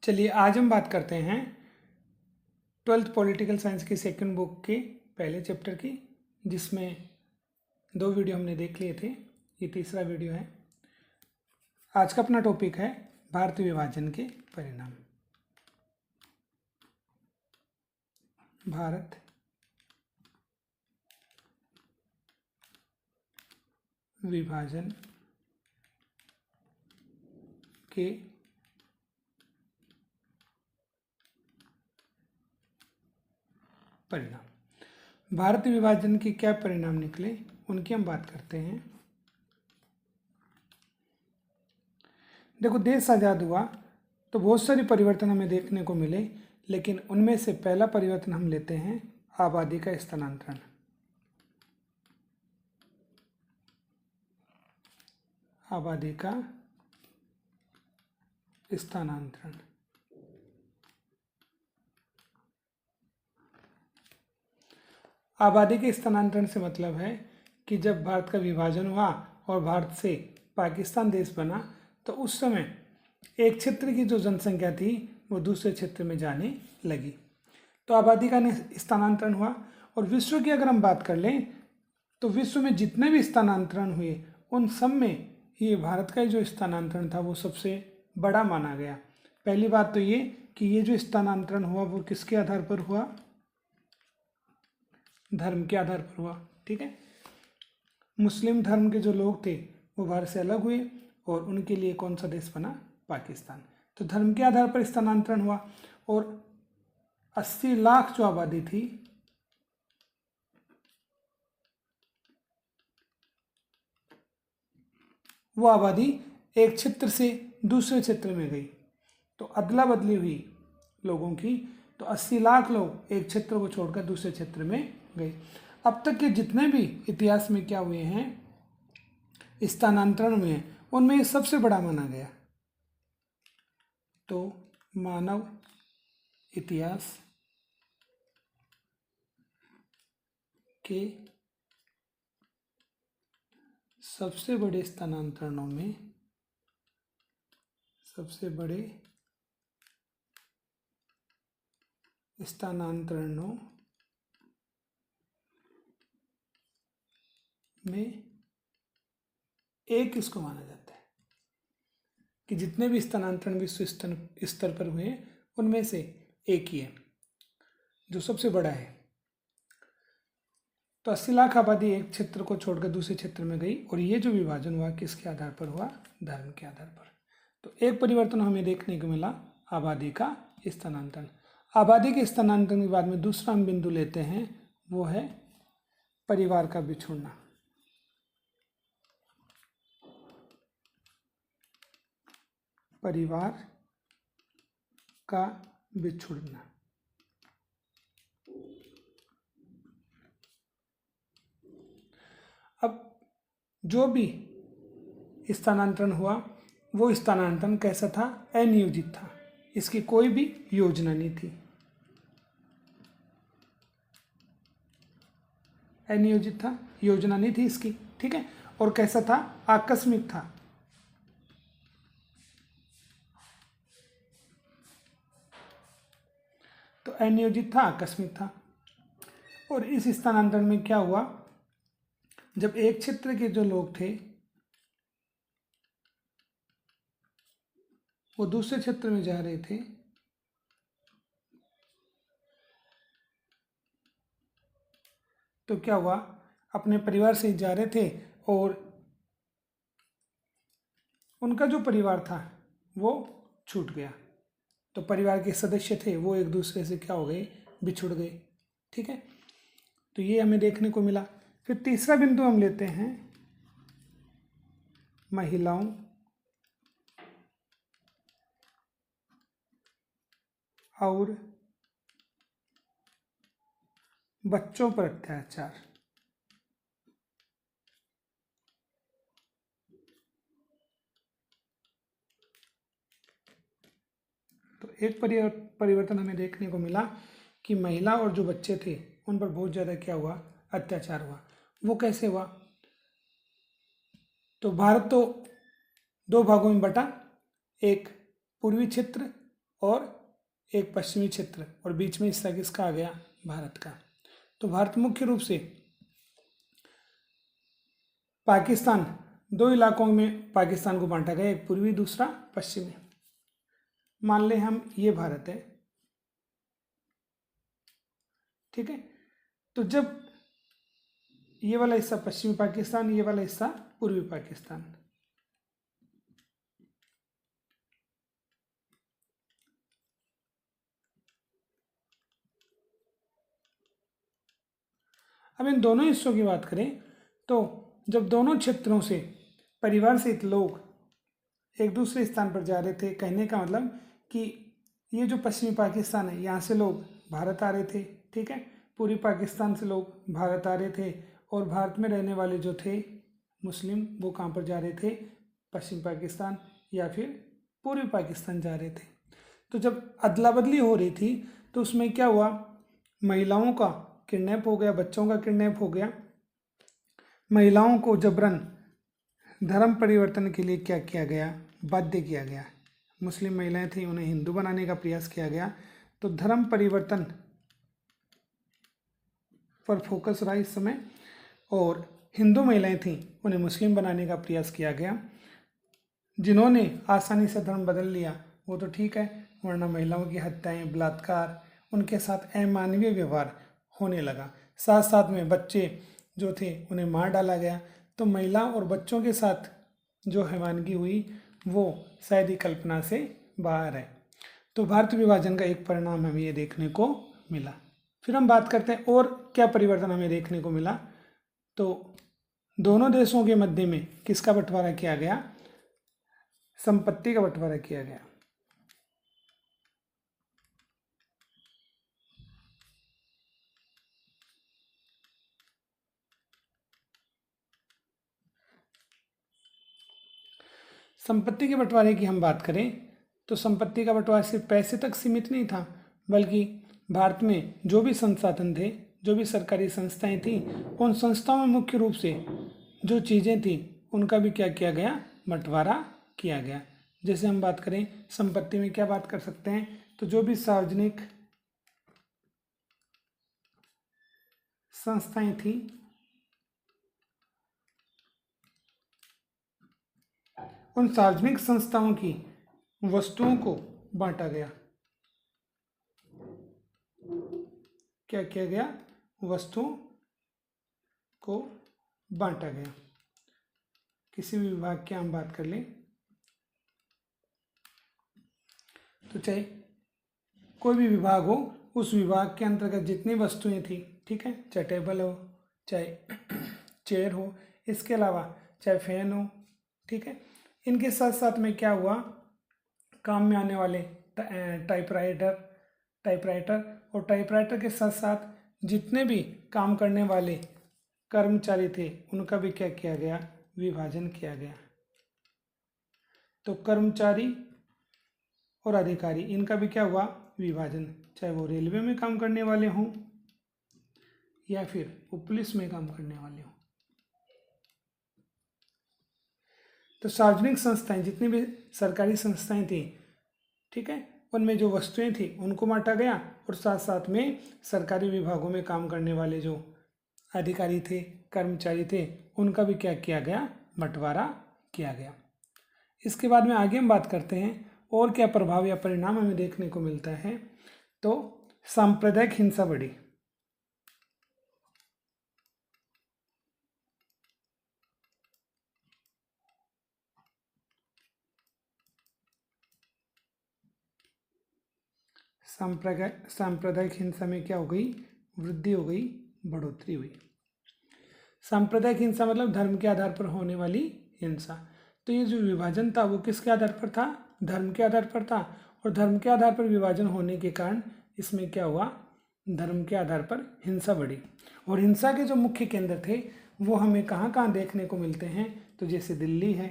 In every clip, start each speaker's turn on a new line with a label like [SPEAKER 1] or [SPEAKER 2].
[SPEAKER 1] चलिए आज हम बात करते हैं 12th पॉलिटिकल साइंस की सेकंड बुक के पहले चैप्टर की, जिसमें 2 वीडियो हमने देख लिए थे। ये तीसरा वीडियो है। आज का अपना टॉपिक है भारत विभाजन के परिणाम। भारत विभाजन के परिणाम। भारत विभाजन के क्या परिणाम निकले, उनकी हम बात करते हैं। देखो, देश आज़ाद हुआ तो बहुत सारे परिवर्तन हमें देखने को मिले, लेकिन उनमें से पहला परिवर्तन हम लेते हैं आबादी का स्थानांतरण। आबादी का स्थानांतरण। आबादी के स्थानांतरण से मतलब है कि जब भारत का विभाजन हुआ और भारत से पाकिस्तान देश बना, तो उस समय एक क्षेत्र की जो जनसंख्या थी वो दूसरे क्षेत्र में जाने लगी, तो आबादी का स्थानांतरण हुआ। और विश्व की अगर हम बात कर लें तो विश्व में जितने भी स्थानांतरण हुए उन सब में ये भारत का जो स्थानांतरण था वो सबसे बड़ा माना गया। पहली बात तो ये कि ये जो स्थानांतरण हुआ वो किसके आधार पर हुआ? धर्म के आधार पर हुआ। ठीक है, मुस्लिम धर्म के जो लोग थे वो भारत से अलग हुए और उनके लिए कौन सा देश बना? पाकिस्तान। तो धर्म के आधार पर स्थानांतरण हुआ और 80 लाख जो आबादी थी वो आबादी एक क्षेत्र से दूसरे क्षेत्र में गई, तो अदला बदली हुई लोगों की। तो 80 लाख लोग एक क्षेत्र को छोड़कर दूसरे क्षेत्र में गए। अब तक के जितने भी इतिहास में क्या हुए हैं, स्थानांतरण हुए हैं, उनमें ये सबसे बड़ा माना गया। तो मानव इतिहास के सबसे बड़े स्थानांतरणों में एक इसको माना जाता है कि जितने भी स्थानांतरण विश्व स्तर पर हुए उनमें से एक ही है जो सबसे बड़ा है। तो 80 लाख आबादी एक क्षेत्र को छोड़कर दूसरे क्षेत्र में गई, और ये जो विभाजन हुआ किसके आधार पर हुआ? धर्म के आधार पर। तो एक परिवर्तन हमें देखने को मिला, आबादी का स्थानांतरण। आबादी के स्थानांतरण के बाद में दूसरा हम बिंदु लेते हैं, वो है परिवार का बिछुड़ना। परिवार का बिछुड़ना। अब जो भी स्थानांतरण हुआ वो स्थानांतरण कैसा था? अनियोजित था। इसकी कोई भी योजना नहीं थी। अनियोजित था, योजना नहीं थी इसकी। ठीक है, और कैसा था? आकस्मिक था। तो अनियोजित था, आकस्मिक था। और इस स्थानांतरण में क्या हुआ? जब एक क्षेत्र के जो लोग थे वो दूसरे क्षेत्र में जा रहे थे, तो क्या हुआ? अपने परिवार से जा रहे थे और उनका जो परिवार था वो छूट गया। तो परिवार के सदस्य थे वो एक दूसरे से क्या हो गए? बिछुड़ गए। ठीक है, तो ये हमें देखने को मिला। फिर तीसरा बिंदु हम लेते हैं महिलाओं और बच्चों पर अत्याचार। तो एक परिवर्तन हमें देखने को मिला कि महिला और जो बच्चे थे उन पर बहुत ज़्यादा क्या हुआ? अत्याचार हुआ। वो कैसे हुआ? तो भारत तो 2 भागों में बटा, एक पूर्वी क्षेत्र और एक पश्चिमी क्षेत्र, और बीच में हिस्सा किसका आ गया, भारत का। तो भारत मुख्य रूप से पाकिस्तान, दो इलाकों में पाकिस्तान को बांटा गया, एक पूर्वी दूसरा पश्चिमी। मान ले हम ये भारत है, ठीक है। तो जब ये वाला हिस्सा पश्चिमी पाकिस्तान, ये वाला हिस्सा पूर्वी पाकिस्तान, अब इन दोनों हिस्सों की बात करें तो जब दोनों क्षेत्रों से परिवार सहित लोग एक दूसरे स्थान पर जा रहे थे, कहने का मतलब कि ये जो पश्चिमी पाकिस्तान है, यहाँ से लोग भारत आ रहे थे, ठीक है। पूर्वी पाकिस्तान से लोग भारत आ रहे थे, और भारत में रहने वाले जो थे मुस्लिम, वो कहाँ पर जा रहे थे, पश्चिम पाकिस्तान या फिर पूर्वी पाकिस्तान जा रहे थे। तो जब अदला बदली हो रही थी तो उसमें क्या हुआ, महिलाओं का किडनैप हो गया, बच्चों का किडनैप हो गया। महिलाओं को जबरन धर्म परिवर्तन के लिए क्या किया गया, बाध्य किया गया। मुस्लिम महिलाएं थी, उन्हें हिंदू बनाने का प्रयास किया गया। तो धर्म परिवर्तन पर फोकस रहा इस समय, और हिंदू महिलाएं थीं, उन्हें मुस्लिम बनाने का प्रयास किया गया। जिन्होंने आसानी से धर्म बदल लिया वो तो ठीक है, वरना महिलाओं की हत्याएं, बलात्कार, उनके साथ अमानवीय व्यवहार होने लगा। साथ साथ में बच्चे जो थे उन्हें मार डाला गया। तो महिला और बच्चों के साथ जो हैवानगी हुई वो शायद ही कल्पना से बाहर है। तो भारत विभाजन का एक परिणाम हमें ये देखने को मिला। फिर हम बात करते हैं और क्या परिवर्तन हमें देखने को मिला। तो दोनों देशों के मध्य में किसका बंटवारा किया गया, संपत्ति का बंटवारा किया गया। संपत्ति के बंटवारे की हम बात करें तो संपत्ति का बंटवारा सिर्फ पैसे तक सीमित नहीं था, बल्कि भारत में जो भी संसाधन थे, जो भी सरकारी संस्थाएं थी, उन संस्थाओं में मुख्य रूप से जो चीज़ें थी उनका भी क्या किया गया, बंटवारा किया गया। जैसे हम बात करें संपत्ति में क्या बात कर सकते हैं, तो जो भी सार्वजनिक संस्थाएं थी उन सार्वजनिक संस्थाओं की वस्तुओं को बांटा गया। क्या किया गया, वस्तुओं को बांटा गया। किसी भी विभाग की हम बात कर लें तो चाहे कोई भी विभाग हो, उस विभाग के अंतर्गत जितनी वस्तुएं थी, ठीक है, चाहे टेबल हो, चाहे चेयर हो, इसके अलावा चाहे फैन हो, ठीक है, इनके साथ साथ में क्या हुआ, काम में आने वाले टाइपराइटर और टाइपराइटर के साथ साथ जितने भी काम करने वाले कर्मचारी थे उनका भी क्या किया गया, विभाजन किया गया। तो कर्मचारी और अधिकारी, इनका भी क्या हुआ, विभाजन, चाहे वो रेलवे में काम करने वाले हों या फिर वो पुलिस में काम करने वाले हों। तो सार्वजनिक संस्थाएं, जितनी भी सरकारी संस्थाएं थी, ठीक है, उनमें जो वस्तुएं थी उनको बांटा गया, और साथ साथ में सरकारी विभागों में काम करने वाले जो अधिकारी थे, कर्मचारी थे, उनका भी क्या किया गया, बंटवारा किया गया। इसके बाद में आगे हम बात करते हैं और क्या प्रभाव या परिणाम हमें देखने को मिलता है। तो सांप्रदायिक हिंसा बढ़ी। सांप्रदायिक हिंसा में क्या हो गई, वृद्धि हो गई, बढ़ोतरी हुई। सांप्रदायिक हिंसा मतलब धर्म के आधार पर होने वाली हिंसा। तो ये जो विभाजन था वो किसके आधार पर था, धर्म के आधार पर था, और धर्म के आधार पर विभाजन होने के कारण इसमें क्या हुआ, धर्म के आधार पर हिंसा बढ़ी। और हिंसा के जो मुख्य केंद्र थे वो हमें कहाँ कहाँ देखने को मिलते हैं, तो जैसे दिल्ली है,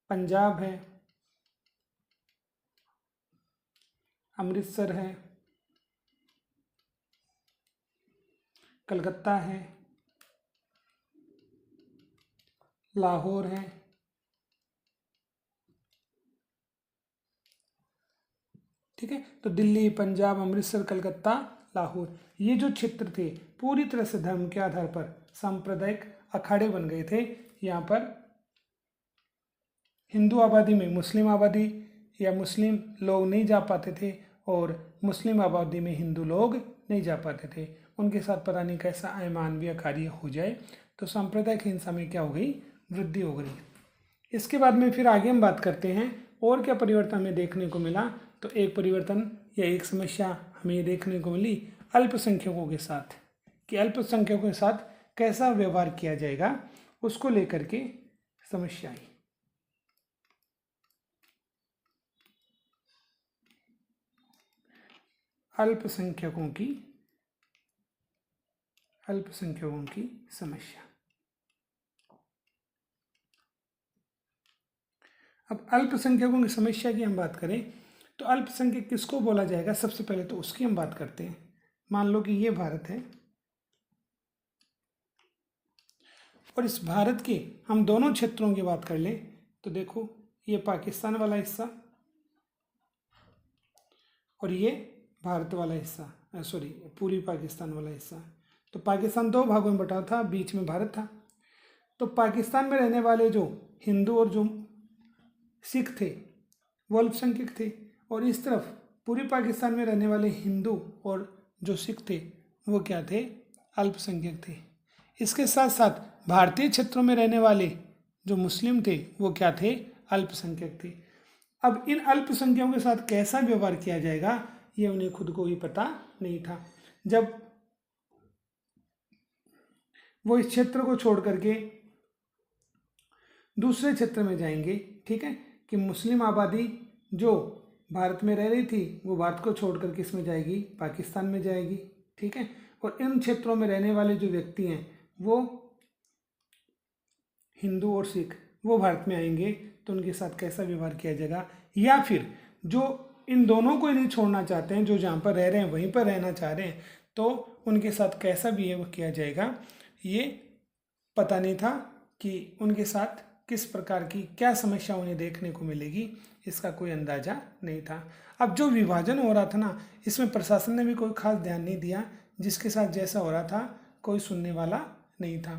[SPEAKER 1] पंजाब है, अमृतसर है, कलकत्ता है, लाहौर है, ठीक है। तो दिल्ली, पंजाब, अमृतसर, कलकत्ता, लाहौर, ये जो क्षेत्र थे पूरी तरह से धर्म के आधार पर सांप्रदायिक अखाड़े बन गए थे। यहाँ पर हिंदू आबादी में मुस्लिम आबादी या मुस्लिम लोग नहीं जा पाते थे और मुस्लिम आबादी में हिंदू लोग नहीं जा पाते थे। उनके साथ पता नहीं कैसा अमानवीय कार्य हो जाए, तो सांप्रदायिक हिंसा में क्या हो गई, वृद्धि हो गई। इसके बाद में फिर आगे हम बात करते हैं और क्या परिवर्तन हमें देखने को मिला। तो एक परिवर्तन या एक समस्या हमें ये देखने को मिली अल्पसंख्यकों के साथ, कि अल्पसंख्यकों के साथ कैसा व्यवहार किया जाएगा, उसको लेकर के समस्या आई। अल्पसंख्यकों की समस्या। अब अल्पसंख्यकों की समस्या की हम बात करें तो अल्पसंख्यक किसको बोला जाएगा, सबसे पहले तो उसकी हम बात करते हैं। मान लो कि ये भारत है और इस भारत के हम दोनों क्षेत्रों की बात कर लें तो देखो ये पाकिस्तान वाला हिस्सा और ये भारत वाला हिस्सा, सॉरी पूर्वी पाकिस्तान वाला हिस्सा। तो पाकिस्तान दो भागों में बटा था, बीच में भारत था। तो पाकिस्तान में रहने वाले जो हिंदू और जो सिख थे वो अल्पसंख्यक थे, और इस तरफ पूर्वी पाकिस्तान में रहने वाले हिंदू और जो सिख थे वो क्या थे, अल्पसंख्यक थे। इसके साथ साथ भारतीय क्षेत्रों में रहने वाले जो मुस्लिम थे वो क्या थे, अल्पसंख्यक थे। अब इन अल्पसंख्यकों के साथ कैसा व्यवहार किया जाएगा ये उन्हें खुद को भी पता नहीं था। जब वो इस क्षेत्र को छोड़ करके दूसरे क्षेत्र में जाएंगे, ठीक है, कि मुस्लिम आबादी जो भारत में रह रही थी वो भारत को छोड़ कर किस में जाएगी, पाकिस्तान में जाएगी, ठीक है। और इन क्षेत्रों में रहने वाले जो व्यक्ति हैं वो हिंदू और सिख वो भारत में आएंगे, तो उनके साथ कैसा व्यवहार किया जाएगा। या फिर जो इन दोनों को नहीं छोड़ना चाहते हैं, जो जहाँ पर रह रहे हैं वहीं पर रहना चाह रहे हैं, तो उनके साथ कैसा बिहेव किया जाएगा ये पता नहीं था, कि उनके साथ किस प्रकार की क्या समस्या उन्हें देखने को मिलेगी इसका कोई अंदाज़ा नहीं था। अब जो विभाजन हो रहा था ना, इसमें प्रशासन ने भी कोई खास ध्यान नहीं दिया, जिसके साथ जैसा हो रहा था कोई सुनने वाला नहीं था।